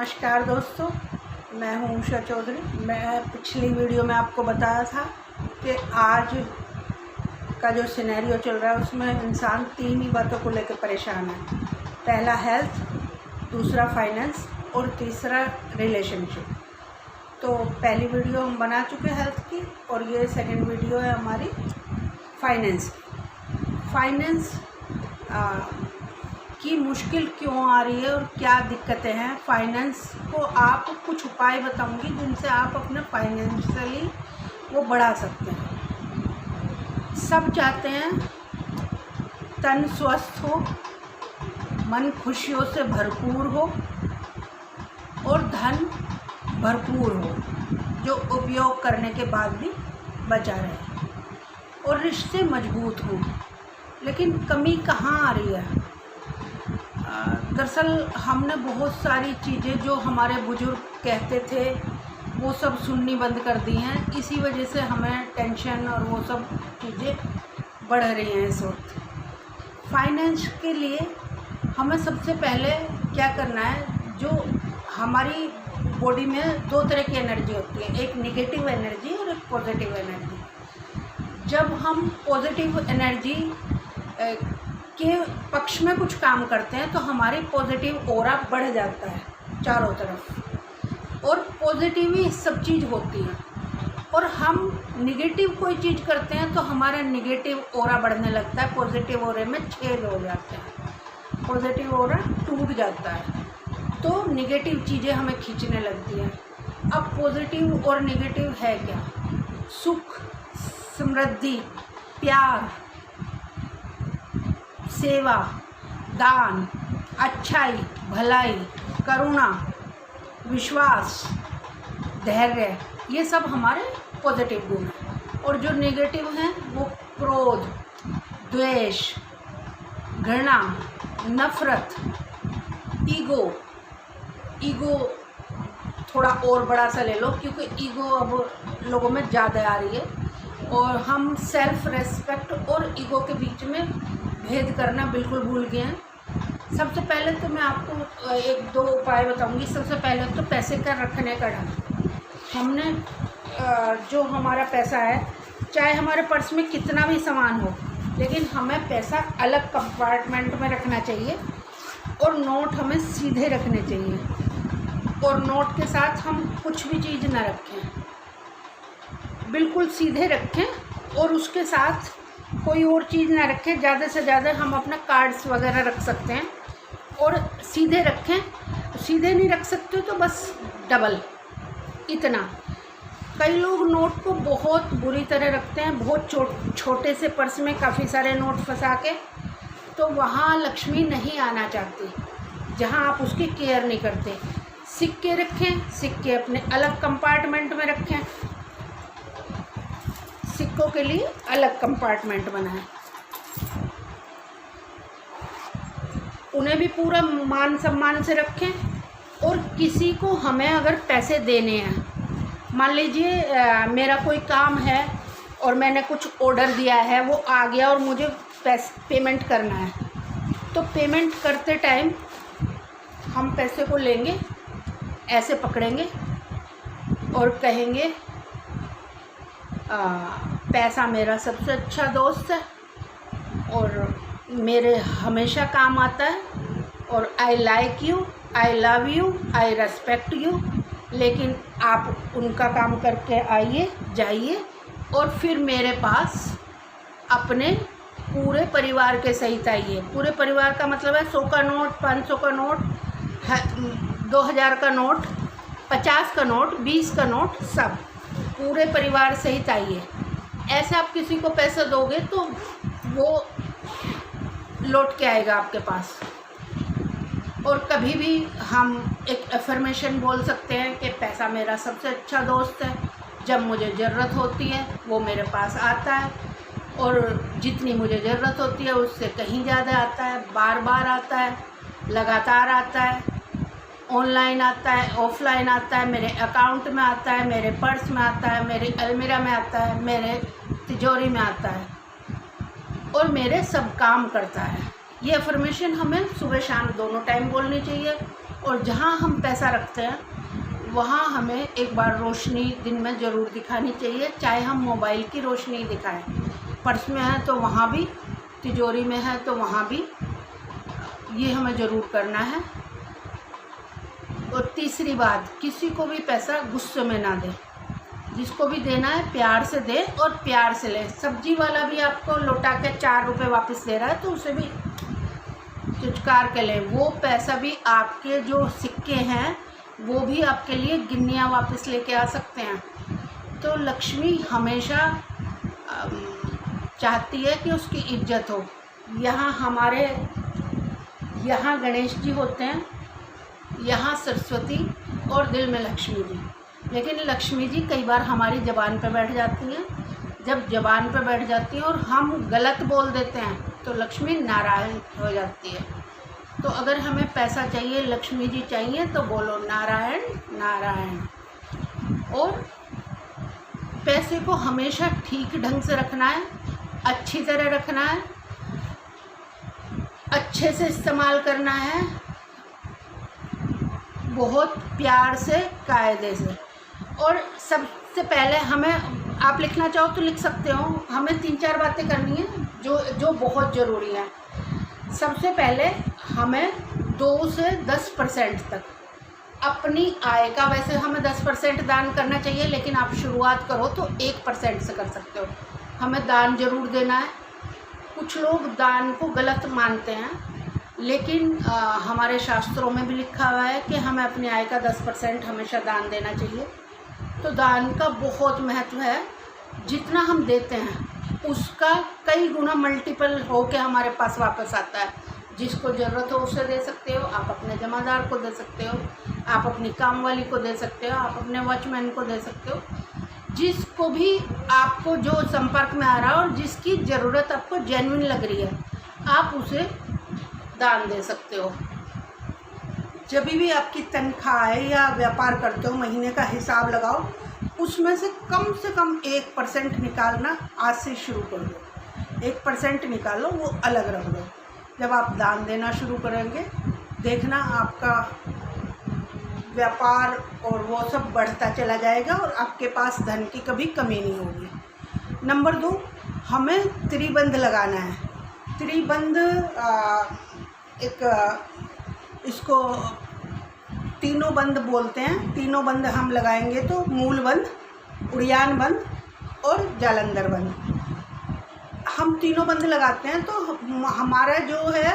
नमस्कार दोस्तों, मैं हूं उषा चौधरी। मैं पिछली वीडियो में आपको बताया था कि आज का जो सिनेरियो चल रहा है उसमें इंसान 3 ही बातों को लेकर परेशान है। पहला हेल्थ, दूसरा फाइनेंस और तीसरा रिलेशनशिप। तो पहली वीडियो हम बना चुके हेल्थ की और ये सेकंड वीडियो है हमारी फाइनेंस की। फाइनेंस की मुश्किल क्यों आ रही है और क्या दिक्कतें हैं। फाइनेंस को आप कुछ उपाय बताऊंगी जिनसे आप अपने फाइनेंशियली वो बढ़ा सकते हैं। सब चाहते हैं तन स्वस्थ हो, मन खुशियों से भरपूर हो और धन भरपूर हो जो उपयोग करने के बाद भी बचा रहे, और रिश्ते मजबूत हों। लेकिन कमी कहाँ आ रही है? दरअसल हमने बहुत सारी चीज़ें जो हमारे बुजुर्ग कहते थे वो सब सुननी बंद कर दी हैं। इसी वजह से हमें टेंशन और वो सब चीज़ें बढ़ रही हैं इस वक्त। फाइनेंस के लिए हमें सबसे पहले क्या करना है, जो हमारी बॉडी में 2 तरह की एनर्जी होती है, एक नेगेटिव एनर्जी और एक पॉजिटिव एनर्जी। जब हम पॉजिटिव एनर्जी के पक्ष में कुछ काम करते हैं तो हमारी पॉजिटिव ऑरा बढ़ जाता है चारों तरफ, और पॉजिटिव ही सब चीज़ होती है। और हम निगेटिव कोई चीज़ करते हैं तो हमारा निगेटिव ऑरा बढ़ने लगता है, पॉजिटिव ऑरे में छेद हो जाते हैं, पॉजिटिव ऑरा टूट जाता है, तो निगेटिव चीज़ें हमें खींचने लगती हैं। अब पॉजिटिव और निगेटिव है क्या? सुख, समृद्धि, प्यार, सेवा, दान, अच्छाई, भलाई, करुणा, विश्वास, धैर्य, ये सब हमारे पॉजिटिव गुण हैं। और जो नेगेटिव हैं वो क्रोध, द्वेष, घृणा, नफरत, ईगो थोड़ा और बड़ा सा ले लो, क्योंकि ईगो अब लोगों में ज़्यादा आ रही है और हम सेल्फ रेस्पेक्ट और ईगो के बीच में भेद करना बिल्कुल भूल गए हैं। सबसे पहले तो मैं आपको 1-2 उपाय बताऊंगी। सबसे पहले तो पैसे का रखने का ढंग। हमने जो हमारा पैसा है, चाहे हमारे पर्स में कितना भी सामान हो, लेकिन हमें पैसा अलग कंपार्टमेंट में रखना चाहिए और नोट हमें सीधे रखने चाहिए। और नोट के साथ हम कुछ भी चीज़ ना रखें, बिल्कुल सीधे रखें और उसके साथ कोई और चीज़ ना रखें। ज़्यादा से ज़्यादा हम अपना कार्ड्स वगैरह रख सकते हैं और सीधे रखें। सीधे नहीं रख सकते तो बस डबल इतना। कई लोग नोट को बहुत बुरी तरह रखते हैं, बहुत छोटे से पर्स में काफ़ी सारे नोट फंसा के, तो वहाँ लक्ष्मी नहीं आना चाहती जहाँ आप उसकी केयर नहीं करते। सिक्के रखें, सिक्के अपने अलग कंपार्टमेंट में रखें, सिक्कों के लिए अलग कंपार्टमेंट बनाएं, उन्हें भी पूरा मान सम्मान से रखें। और किसी को हमें अगर पैसे देने हैं, मान लीजिए मेरा कोई काम है और मैंने कुछ ऑर्डर दिया है, वो आ गया और मुझे पेमेंट करना है, तो पेमेंट करते टाइम हम पैसे को लेंगे, ऐसे पकड़ेंगे और कहेंगे पैसा मेरा सबसे अच्छा दोस्त है और मेरे हमेशा काम आता है, और I like you, I love you, I respect you. लेकिन आप उनका काम करके आइए, जाइए, और फिर मेरे पास अपने पूरे परिवार के सहित आइए। पूरे परिवार का मतलब है 100 का नोट, 500 का नोट, 2000 का नोट, 50 का नोट, 20 का नोट, सब पूरे परिवार सहित आइए। ऐसे आप किसी को पैसा दोगे तो वो लौट के आएगा आपके पास। और कभी भी हम एक अफर्मेशन बोल सकते हैं कि पैसा मेरा सबसे अच्छा दोस्त है, जब मुझे ज़रूरत होती है वो मेरे पास आता है, और जितनी मुझे ज़रूरत होती है उससे कहीं ज़्यादा आता है, बार बार आता है, लगातार आता है, ऑनलाइन आता है, ऑफलाइन आता है, मेरे अकाउंट में आता है, मेरे पर्स में आता है, मेरी अलमीरा में आता है, मेरे तिजोरी में आता है, और मेरे सब काम करता है। ये अफर्मेशन हमें सुबह शाम दोनों टाइम बोलनी चाहिए। और जहाँ हम पैसा रखते हैं वहाँ हमें एक बार रोशनी दिन में ज़रूर दिखानी चाहिए, चाहे हम मोबाइल की रोशनी दिखाएं। पर्स में है तो वहाँ भी, तिजोरी में है तो वहाँ भी, ये हमें ज़रूर करना है। और तीसरी बात, किसी को भी पैसा गुस्से में ना दें। जिसको भी देना है प्यार से दे और प्यार से ले। सब्जी वाला भी आपको लौटा के 4 रुपये वापस दे रहा है तो उसे भी चुचकार के लें। वो पैसा भी, आपके जो सिक्के हैं वो भी आपके लिए गिन्नियाँ वापस लेके आ सकते हैं। तो लक्ष्मी हमेशा चाहती है कि उसकी इज्जत हो। हमारे यहाँ गणेश जी होते हैं, यहाँ सरस्वती और दिल में लक्ष्मी जी। लेकिन लक्ष्मी जी कई बार हमारी ज़बान पे बैठ जाती हैं। जब ज़बान पे बैठ जाती हैं और हम गलत बोल देते हैं तो लक्ष्मी नारायण हो जाती है। तो अगर हमें पैसा चाहिए, लक्ष्मी जी चाहिए, तो बोलो नारायण नारायण। और पैसे को हमेशा ठीक ढंग से रखना है, अच्छी तरह रखना है, अच्छे से इस्तेमाल करना है, बहुत प्यार से, कायदे से। और सबसे पहले हमें, आप लिखना चाहो तो लिख सकते हो, हमें 3-4 बातें करनी है जो बहुत ज़रूरी है। सबसे पहले हमें 2 से 10% तक अपनी आय का, वैसे हमें 10% दान करना चाहिए, लेकिन आप शुरुआत करो तो 1% से कर सकते हो। हमें दान ज़रूर देना है। कुछ लोग दान को गलत मानते हैं, लेकिन हमारे शास्त्रों में भी लिखा हुआ है कि हमें अपनी आय का 10% हमेशा दान देना चाहिए। तो दान का बहुत महत्व है। जितना हम देते हैं उसका कई गुना मल्टीपल हो के हमारे पास वापस आता है। जिसको ज़रूरत हो उसे दे सकते हो, आप अपने जमादार को दे सकते हो, आप अपनी काम वाली को दे सकते हो, आप अपने वॉचमैन को दे सकते हो। जिसको भी आपको जो संपर्क में आ रहा है और जिसकी ज़रूरत आपको जेन्युइन लग रही है, आप उसे दान दे सकते हो। जब भी आपकी तनख्वाह है या व्यापार करते हो, महीने का हिसाब लगाओ, उसमें से कम 1% निकालना आज से शुरू कर दो। 1% निकालो, वो अलग रख दो। जब आप दान देना शुरू करेंगे, देखना आपका व्यापार और वो सब बढ़ता चला जाएगा और आपके पास धन की कभी कमी नहीं होगी। नंबर 2, हमें त्रिबंध लगाना है। त्रिबंध इसको तीनों बंद बोलते हैं। तीनों बंद हम लगाएंगे तो मूल बंद, उड़ियान बंद और जालंधर बंद। हम तीनों बंद लगाते हैं तो हमारा जो है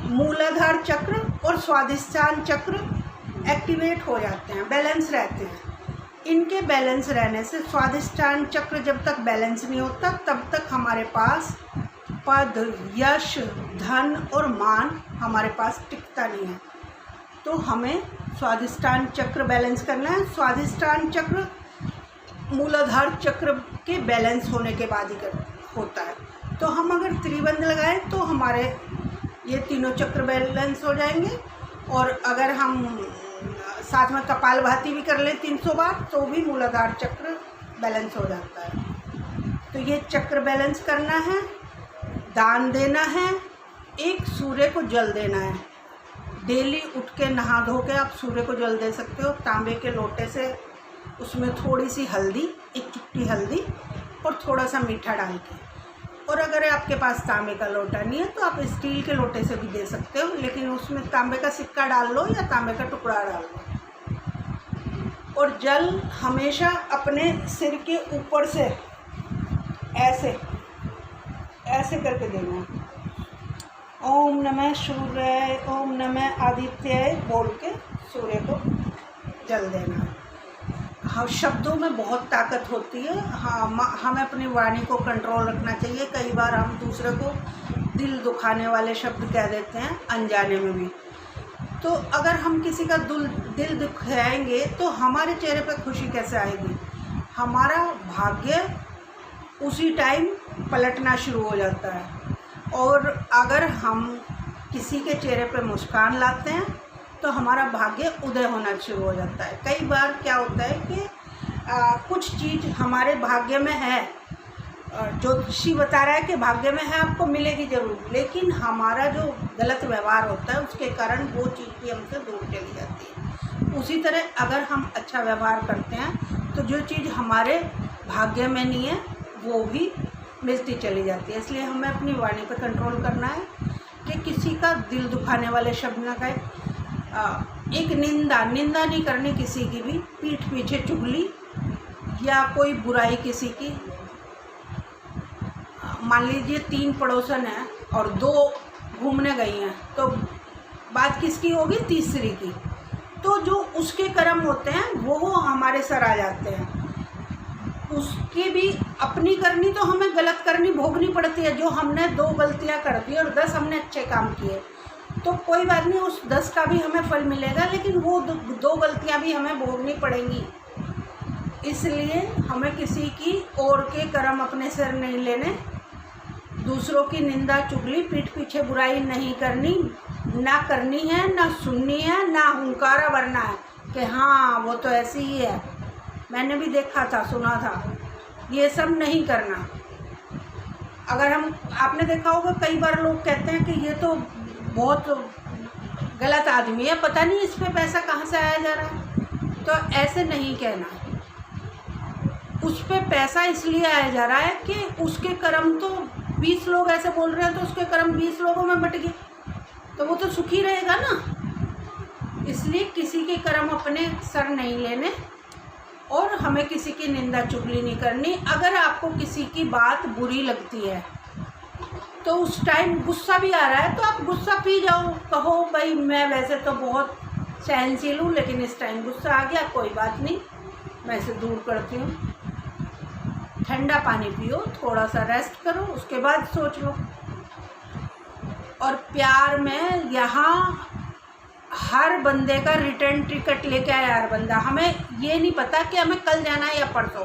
मूलाधार चक्र और स्वाधिष्ठान चक्र एक्टिवेट हो जाते हैं, बैलेंस रहते हैं। इनके बैलेंस रहने से स्वाधिष्ठान चक्र जब तक बैलेंस नहीं होता तब तक हमारे पास पद, यश, धन और मान हमारे पास टिकता नहीं है। तो हमें स्वाधिष्ठान चक्र बैलेंस करना है। स्वाधिष्ठान चक्र मूलाधार चक्र के बैलेंस होने के बाद ही होता है। तो हम अगर त्रिबंध लगाएं तो हमारे ये तीनों चक्र बैलेंस हो जाएंगे। और अगर हम साथ में कपालभाति भी कर लें 300 बार तो भी मूलाधार चक्र बैलेंस हो जाता है। तो ये चक्र बैलेंस करना है, दान देना है, एक सूर्य को जल देना है। डेली उठ के नहा धो के आप सूर्य को जल दे सकते हो, तांबे के लोटे से। उसमें थोड़ी सी हल्दी, एक चुटकी हल्दी और थोड़ा सा मीठा डाल के। और अगर आपके पास तांबे का लोटा नहीं है तो आप स्टील के लोटे से भी दे सकते हो, लेकिन उसमें तांबे का सिक्का डाल लो या तांबे का टुकड़ा डाल लो। और जल हमेशा अपने सिर के ऊपर से ऐसे ऐसे करके देना है। ओम नमः सूर्याय, ओम नमः आदित्याय बोल के सूर्य को जल देना है। हाँ, शब्दों में बहुत ताकत होती है। हाँ, हमें अपनी वाणी को कंट्रोल रखना चाहिए। कई बार हम दूसरे को दिल दुखाने वाले शब्द कह देते हैं अनजाने में भी। तो अगर हम किसी का दिल दुखाएंगे तो हमारे चेहरे पर खुशी कैसे आएगी? हमारा भाग्य उसी टाइम पलटना शुरू हो जाता है। और अगर हम किसी के चेहरे पर मुस्कान लाते हैं तो हमारा भाग्य उदय होना शुरू हो जाता है। कई बार क्या होता है कि कुछ चीज़ हमारे भाग्य में है ज्योतिषी बता रहा है कि भाग्य में है, आपको मिलेगी ज़रूर, लेकिन हमारा जो गलत व्यवहार होता है उसके कारण वो चीज़ भी हमसे दूर चली जाती है। उसी तरह अगर हम अच्छा व्यवहार करते हैं तो जो चीज़ हमारे भाग्य में नहीं है वो भी मिलती चली जाती है। इसलिए हमें अपनी वाणी पर कंट्रोल करना है कि किसी का दिल दुखाने वाले शब्द ना कहे। एक निंदा नहीं करनी किसी की भी, पीठ पीछे चुगली या कोई बुराई किसी की। मान लीजिए 3 पड़ोसन हैं और 2 घूमने गई हैं, तो बात किसकी होगी? तीसरी की। तो जो उसके कर्म होते हैं वो हमारे सर आ जाते हैं। उसकी भी अपनी करनी तो हमें गलत करनी भोगनी पड़ती है। जो हमने 2 गलतियां कर दी और 10 हमने अच्छे काम किए, तो कोई बात नहीं, उस 10 का भी हमें फल मिलेगा, लेकिन वो 2 गलतियां भी हमें भोगनी पड़ेंगी। इसलिए हमें किसी की और के कर्म अपने सिर नहीं लेने, दूसरों की निंदा चुगली पीठ पीछे बुराई नहीं करनी, ना करनी है, ना सुननी है, ना हुंकारा भरना है कि हाँ वो तो ऐसी ही है, मैंने भी देखा था, सुना था। ये सब नहीं करना। अगर आपने देखा होगा कई बार लोग कहते हैं कि ये तो बहुत गलत आदमी है, पता नहीं इस पे पैसा कहाँ से आया जा रहा है। तो ऐसे नहीं कहना। उस पे पैसा इसलिए आया जा रहा है कि उसके कर्म तो 20 लोग ऐसे बोल रहे हैं तो उसके कर्म 20 लोगों में बट गए, तो वो तो सुखी रहेगा ना। इसलिए किसी के कर्म अपने सर नहीं लेने और हमें किसी की निंदा चुगली नहीं करनी। अगर आपको किसी की बात बुरी लगती है तो उस टाइम गुस्सा भी आ रहा है तो आप गुस्सा पी जाओ, कहो भाई मैं वैसे तो बहुत सहनशील हूँ, लेकिन इस टाइम गुस्सा आ गया, कोई बात नहीं, मैं इसे दूर करती हूँ। ठंडा पानी पियो, थोड़ा सा रेस्ट करो, उसके बाद सोच लो। और प्यार में यहाँ हर बंदे का रिटर्न टिकट लेके आया हर बंदा। हमें ये नहीं पता कि हमें कल जाना है या परसों,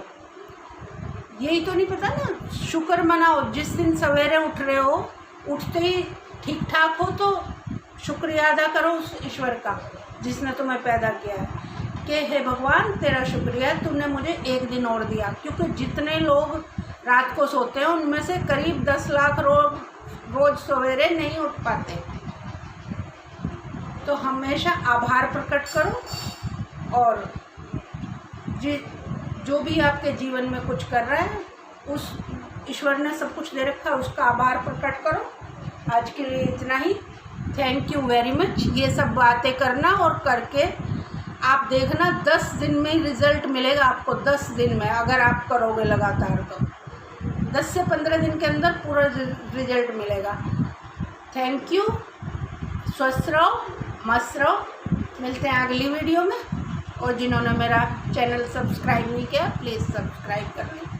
यही तो नहीं पता ना। शुक्र मनाओ, जिस दिन सवेरे उठ रहे हो, उठते ही ठीक ठाक हो तो शुक्रिया अदा करो उस ईश्वर का जिसने तुम्हें पैदा किया है कि हे भगवान तेरा शुक्रिया, तूने मुझे एक दिन और दिया। क्योंकि जितने लोग रात को सोते हैं उनमें से करीब 10 लाख रोज सवेरे नहीं उठ पाते। तो हमेशा आभार प्रकट करो और जो भी आपके जीवन में कुछ कर रहा है, उस ईश्वर ने सब कुछ दे रखा है, उसका आभार प्रकट करो। आज के लिए इतना ही। Thank you very much. ये सब बातें करना और करके आप देखना 10 दिन में रिज़ल्ट मिलेगा आपको। 10 दिन में अगर आप करोगे लगातार तो 10 से 15 दिन के अंदर पूरा रिज़ल्ट मिलेगा। Thank you. स्वस्थ रहो, मस्त रहो। मिलते हैं अगली वीडियो में। और जिन्होंने मेरा चैनल सब्सक्राइब नहीं किया प्लीज़ सब्सक्राइब कर लें।